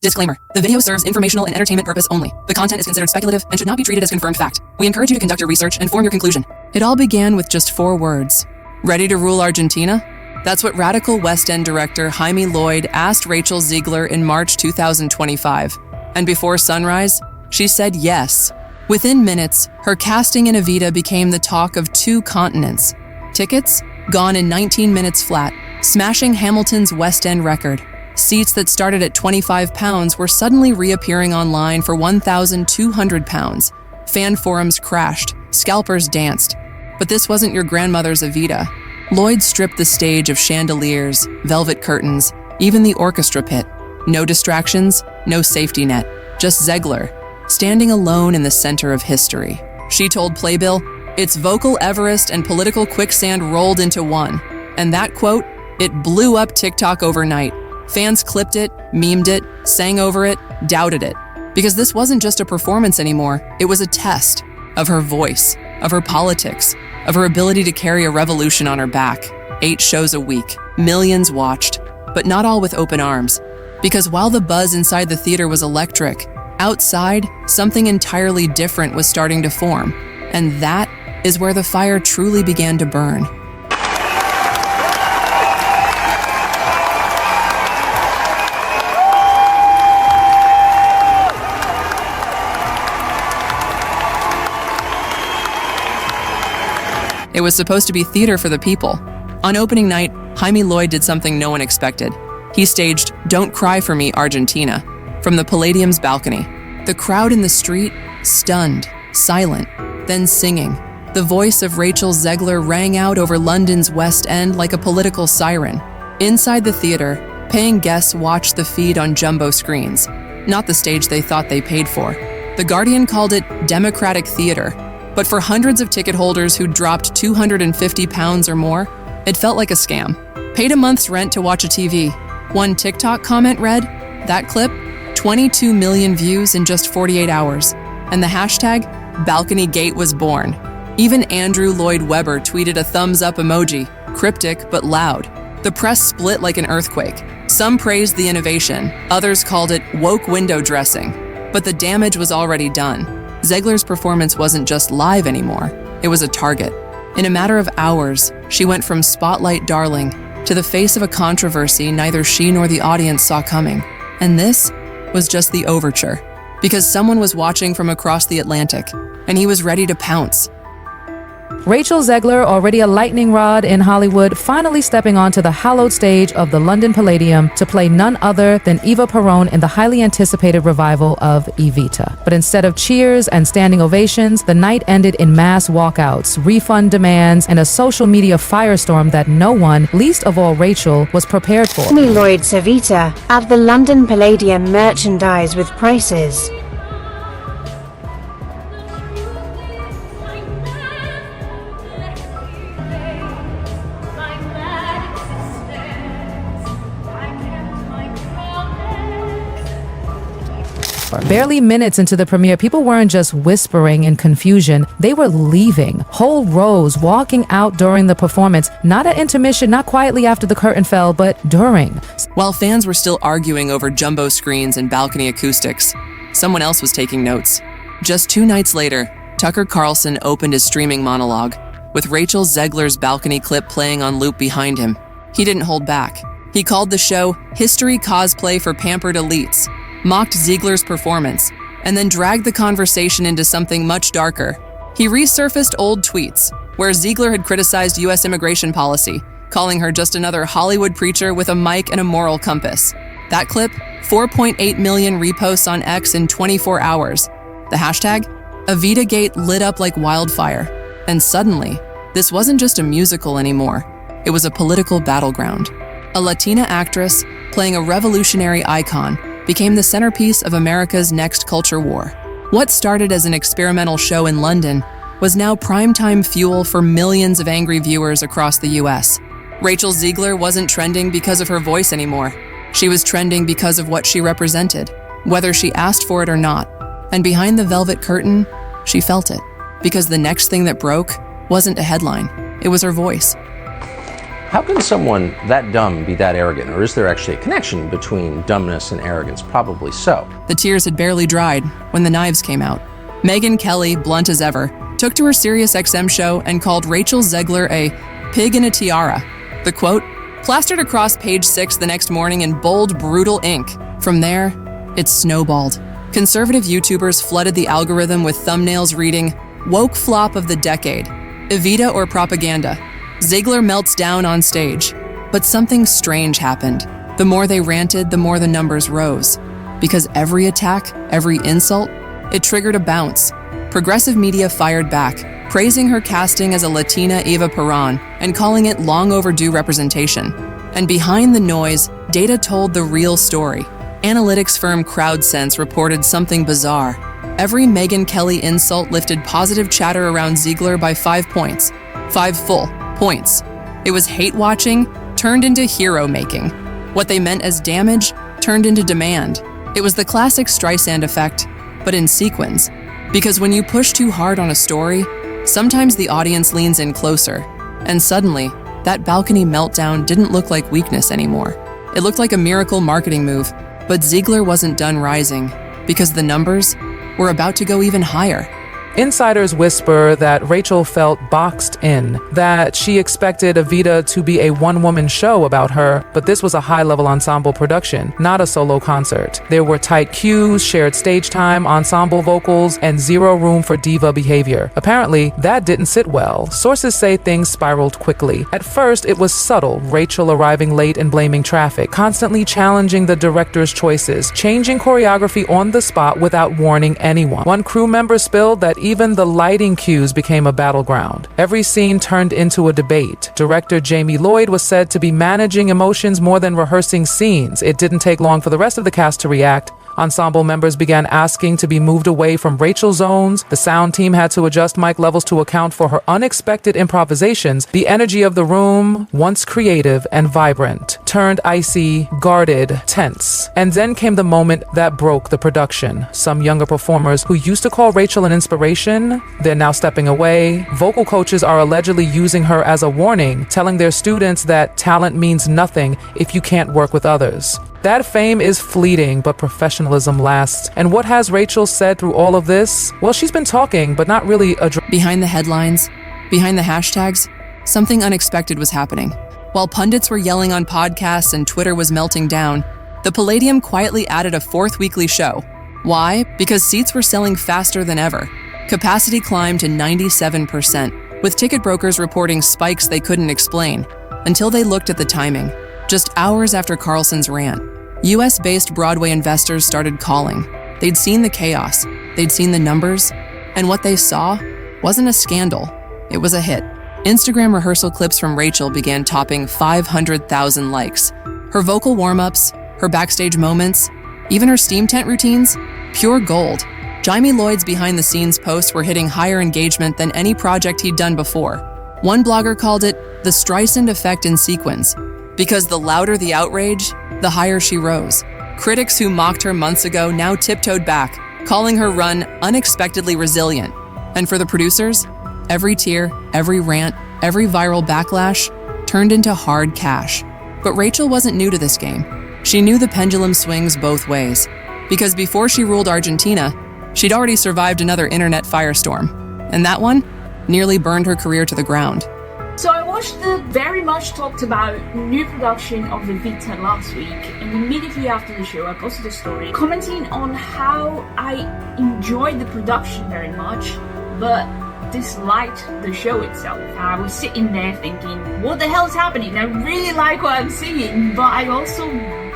Disclaimer. The video serves informational and entertainment purpose only. The content is considered speculative and should not be treated as confirmed fact. We encourage you to conduct your research and form your conclusion. It all began with just 4 words. Ready to rule Argentina? That's what radical West End director Jaime Lloyd asked Rachel Zegler in March 2025. And before sunrise, she said yes. Within minutes, her casting in Evita became the talk of 2 continents. Tickets? Gone in 19 minutes flat, smashing Hamilton's West End record. Seats that started at £25 were suddenly reappearing online for £1,200. Fan forums crashed, scalpers danced. But this wasn't your grandmother's Evita. Lloyd stripped the stage of chandeliers, velvet curtains, even the orchestra pit. No distractions, no safety net, just Zegler, standing alone in the center of history. She told Playbill, "It's vocal Everest and political quicksand rolled into one." And that quote, it blew up TikTok overnight. Fans clipped it, memed it, sang over it, doubted it. Because this wasn't just a performance anymore, it was a test of her voice, of her politics, of her ability to carry a revolution on her back. 8 shows a week, millions watched, but not all with open arms. Because while the buzz inside the theater was electric, outside, something entirely different was starting to form. And that is where the fire truly began to burn. It was supposed to be theater for the people. On opening night, Jaime Lloyd did something no one expected. He staged "Don't Cry for Me, Argentina" from the Palladium's balcony. The crowd in the street, stunned, silent, then singing. The voice of Rachel Zegler rang out over London's West End like a political siren. Inside the theater, paying guests watched the feed on jumbo screens, not the stage they thought they paid for. The Guardian called it democratic theater. But for hundreds of ticket holders who dropped £250 or more, it felt like a scam. Paid a month's rent to watch a TV. One TikTok comment read, "That clip, 22 million views in just 48 hours." And the hashtag, #BalconyGate was born. Even Andrew Lloyd Webber tweeted a thumbs up emoji, cryptic but loud. The press split like an earthquake. Some praised the innovation, others called it woke window dressing. But the damage was already done. Zegler's performance wasn't just live anymore, it was a target. In a matter of hours, she went from spotlight darling to the face of a controversy neither she nor the audience saw coming. And this was just the overture, because someone was watching from across the Atlantic, and he was ready to pounce. Rachel Zegler, already a lightning rod in Hollywood, finally stepping onto the hallowed stage of the London Palladium to play none other than Eva Perón in the highly anticipated revival of Evita. But instead of cheers and standing ovations, the night ended in mass walkouts, refund demands, and a social media firestorm that no one, least of all Rachel, was prepared for. Jaime Lloyd's Evita at the London Palladium merchandise with prices. Barely minutes into the premiere, people weren't just whispering in confusion, they were leaving. Whole rows walking out during the performance, not at intermission, not quietly after the curtain fell, but during. While fans were still arguing over jumbo screens and balcony acoustics, someone else was taking notes. Just 2 nights later, Tucker Carlson opened his streaming monologue, with Rachel Zegler's balcony clip playing on loop behind him. He didn't hold back. He called the show "History Cosplay for Pampered Elites," mocked Zegler's performance, and then dragged the conversation into something much darker. He resurfaced old tweets, where Zegler had criticized U.S. immigration policy, calling her just another Hollywood preacher with a mic and a moral compass. That clip, 4.8 million reposts on X in 24 hours. The hashtag, EvitaGate, lit up like wildfire. And suddenly, this wasn't just a musical anymore. It was a political battleground. A Latina actress, playing a revolutionary icon, became the centerpiece of America's next culture war. What started as an experimental show in London was now primetime fuel for millions of angry viewers across the US. Rachel Zegler wasn't trending because of her voice anymore. She was trending because of what she represented, whether she asked for it or not. And behind the velvet curtain, she felt it, because the next thing that broke wasn't a headline, it was her voice. How can someone that dumb be that arrogant? Or is there actually a connection between dumbness and arrogance? Probably so. The tears had barely dried when the knives came out. Megyn Kelly, blunt as ever, took to her SiriusXM show and called Rachel Zegler a pig in a tiara. The quote, plastered across page 6 the next morning in bold, brutal ink. From there, it snowballed. Conservative YouTubers flooded the algorithm with thumbnails reading, woke flop of the decade, Evita or propaganda. Zegler melts down on stage. But something strange happened. The more they ranted, the more the numbers rose. Because every attack, every insult, it triggered a bounce. Progressive media fired back, praising her casting as a Latina Eva Peron and calling it long overdue representation. And behind the noise, data told the real story. Analytics firm CrowdSense reported something bizarre. Every Megyn Kelly insult lifted positive chatter around Zegler by 5 points. 5 full points. It was hate-watching turned into hero-making. What they meant as damage turned into demand. It was the classic Streisand effect, but in sequence. Because when you push too hard on a story, sometimes the audience leans in closer. And suddenly, that balcony meltdown didn't look like weakness anymore. It looked like a miracle marketing move, but Zegler wasn't done rising, because the numbers were about to go even higher. Insiders whisper that Rachel felt boxed in, that she expected Evita to be a one-woman show about her, but this was a high-level ensemble production, not a solo concert. There were tight cues, shared stage time, ensemble vocals, and zero room for diva behavior. Apparently, that didn't sit well. Sources say things spiraled quickly. At first, it was subtle, Rachel arriving late and blaming traffic, constantly challenging the director's choices, changing choreography on the spot without warning anyone. One crew member spilled that even the lighting cues became a battleground. Every scene turned into a debate. Director Jamie Lloyd was said to be managing emotions more than rehearsing scenes. It didn't take long for the rest of the cast to react. Ensemble members began asking to be moved away from Rachel's zones. The sound team had to adjust mic levels to account for her unexpected improvisations. The energy of the room, once creative and vibrant, turned icy, guarded, tense. And then came the moment that broke the production. Some younger performers who used to call Rachel an inspiration, they're now stepping away. Vocal coaches are allegedly using her as a warning, telling their students that talent means nothing if you can't work with others. That fame is fleeting, but professionalism lasts. And what has Rachel said through all of this? Well, she's been talking, but not really Behind the headlines, behind the hashtags, something unexpected was happening. While pundits were yelling on podcasts and Twitter was melting down, the Palladium quietly added a 4th weekly show. Why? Because seats were selling faster than ever. Capacity climbed to 97%, with ticket brokers reporting spikes they couldn't explain, until they looked at the timing. Just hours after Carlson's rant, US-based Broadway investors started calling. They'd seen the chaos, they'd seen the numbers, and what they saw wasn't a scandal, it was a hit. Instagram rehearsal clips from Rachel began topping 500,000 likes. Her vocal warm-ups, her backstage moments, even her steam tent routines, pure gold. Jamie Lloyd's behind-the-scenes posts were hitting higher engagement than any project he'd done before. One blogger called it the Streisand effect in sequence, because the louder the outrage, the higher she rose. Critics who mocked her months ago now tiptoed back, calling her run unexpectedly resilient. And for the producers, every tear, every rant, every viral backlash turned into hard cash. But Rachel wasn't new to this game. She knew the pendulum swings both ways, because before she ruled Argentina, she'd already survived another internet firestorm. And that one nearly burned her career to the ground. So I watched the very much talked about new production of Evita last week, and immediately after the show I posted a story commenting on how I enjoyed the production very much, but disliked the show itself. I was sitting there thinking, what the hell is happening? I really like what I'm seeing, but I also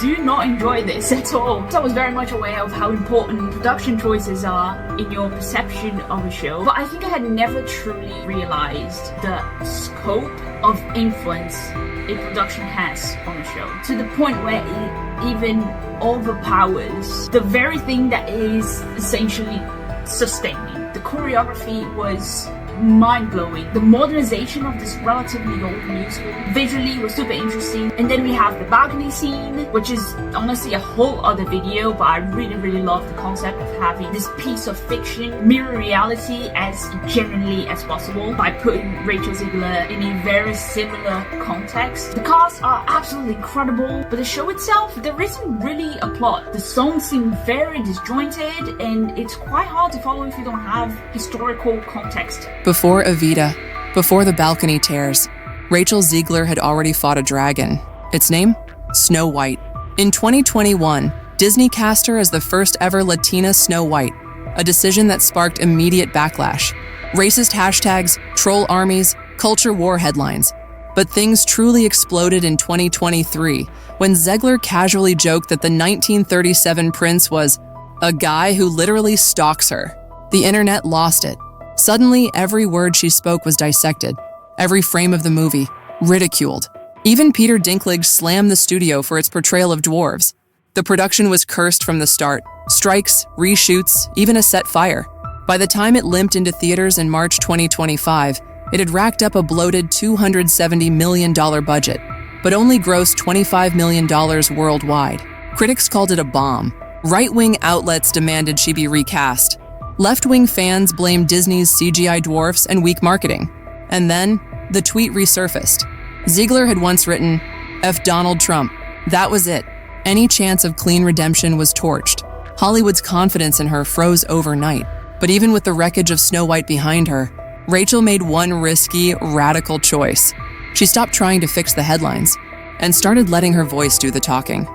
do not enjoy this at all. So I was very much aware of how important production choices are in your perception of a show, but I think I had never truly realized the scope of influence a production has on a show, to the point where it even overpowers the very thing that is essentially sustaining. The choreography was mind-blowing. The modernization of this relatively old musical visually was super interesting. And then we have the balcony scene, which is honestly a whole other video, but I really love the concept of having this piece of fiction mirror reality as genuinely as possible by putting Rachel Zegler in a very similar context. The casts are absolutely incredible, but the show itself, there isn't really a plot. The songs seem very disjointed, and it's quite hard to follow if you don't have historical context. Before Evita, before the balcony tears, Rachel Zegler had already fought a dragon. Its name? Snow White. In 2021, Disney cast her as the first ever Latina Snow White, a decision that sparked immediate backlash. Racist hashtags, troll armies, culture war headlines. But things truly exploded in 2023 when Zegler casually joked that the 1937 prince was a guy who literally stalks her. The internet lost it. Suddenly, every word she spoke was dissected, every frame of the movie ridiculed. Even Peter Dinklage slammed the studio for its portrayal of dwarves. The production was cursed from the start. Strikes, reshoots, even a set fire. By the time it limped into theaters in March 2025, it had racked up a bloated $270 million budget, but only grossed $25 million worldwide. Critics called it a bomb. Right-wing outlets demanded she be recast. Left-wing fans blamed Disney's CGI dwarfs and weak marketing. And then, the tweet resurfaced. Zegler had once written, "F Donald Trump." That was it. Any chance of clean redemption was torched. Hollywood's confidence in her froze overnight. But even with the wreckage of Snow White behind her, Rachel made one risky, radical choice. She stopped trying to fix the headlines and started letting her voice do the talking.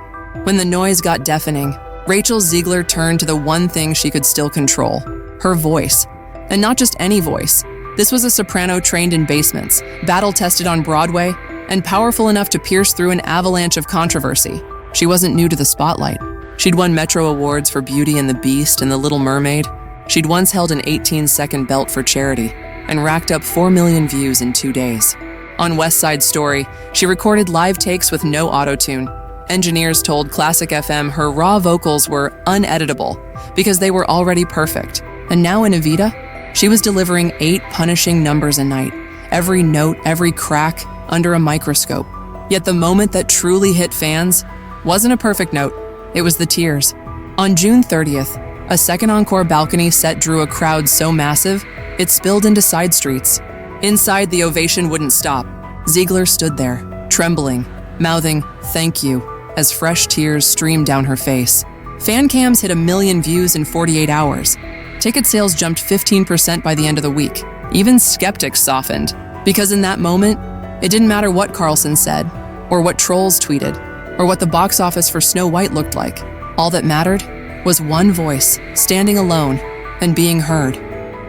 When the noise got deafening, Rachel Zegler turned to the one thing she could still control, her voice. And not just any voice. This was a soprano trained in basements, battle-tested on Broadway, and powerful enough to pierce through an avalanche of controversy. She wasn't new to the spotlight. She'd won Metro Awards for Beauty and the Beast and The Little Mermaid. She'd once held an 18-second belt for charity and racked up 4 million views in 2 days. On West Side Story, she recorded live takes with no auto-tune. Engineers told Classic FM her raw vocals were uneditable because they were already perfect. And now in Evita, she was delivering 8 punishing numbers a night, every note, every crack, under a microscope. Yet the moment that truly hit fans wasn't a perfect note, it was the tears. On June 30th, a second encore balcony set drew a crowd so massive, it spilled into side streets. Inside, the ovation wouldn't stop. Zegler stood there, trembling, mouthing, "Thank you," as fresh tears streamed down her face. Fan cams hit 1 million views in 48 hours. Ticket sales jumped 15% by the end of the week. Even skeptics softened, because in that moment, it didn't matter what Carlson said, or what trolls tweeted, or what the box office for Snow White looked like. All that mattered was one voice, standing alone and being heard.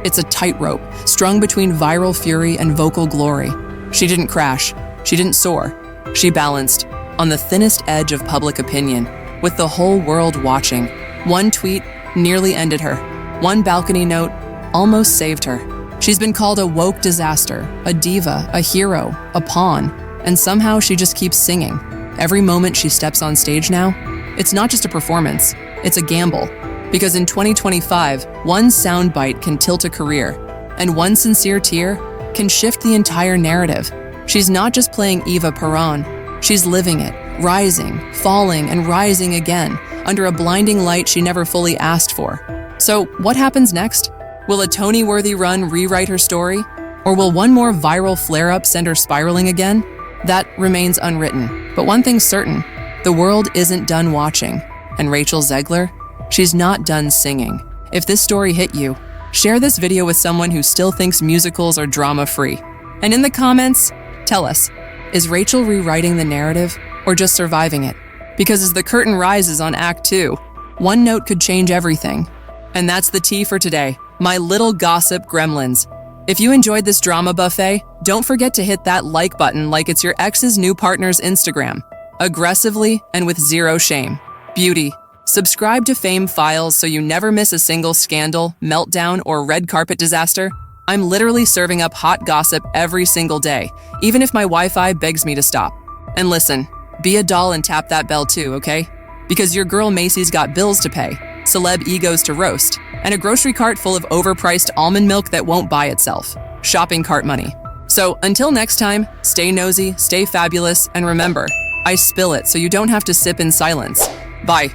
It's a tightrope, strung between viral fury and vocal glory. She didn't crash. She didn't soar. She balanced on the thinnest edge of public opinion, with the whole world watching. One tweet nearly ended her. One balcony note almost saved her. She's been called a woke disaster, a diva, a hero, a pawn, and somehow she just keeps singing. Every moment she steps on stage now, it's not just a performance, it's a gamble. Because in 2025, one soundbite can tilt a career, and one sincere tear can shift the entire narrative. She's not just playing Eva Peron, she's living it, rising, falling, and rising again, under a blinding light she never fully asked for. So, what happens next? Will a Tony-worthy run rewrite her story? Or will one more viral flare-up send her spiraling again? That remains unwritten. But one thing's certain, the world isn't done watching. And Rachel Zegler, she's not done singing. If this story hit you, share this video with someone who still thinks musicals are drama-free. And in the comments, tell us, is Rachel rewriting the narrative or just surviving it? Because as the curtain rises on Act 2, one note could change everything. And that's the tea for today, my little gossip gremlins. If you enjoyed this drama buffet, don't forget to hit that like button like it's your ex's new partner's Instagram. Aggressively and with zero shame. Beauty. Subscribe to Fame Files so you never miss a single scandal, meltdown, or red carpet disaster. I'm literally serving up hot gossip every single day, even if my Wi-Fi begs me to stop. And listen, be a doll and tap that bell too, okay? Because your girl Macy's got bills to pay, celeb egos to roast, and a grocery cart full of overpriced almond milk that won't buy itself. shopping cart money. So until next time, stay nosy, stay fabulous, and remember, I spill it so you don't have to sip in silence. Bye.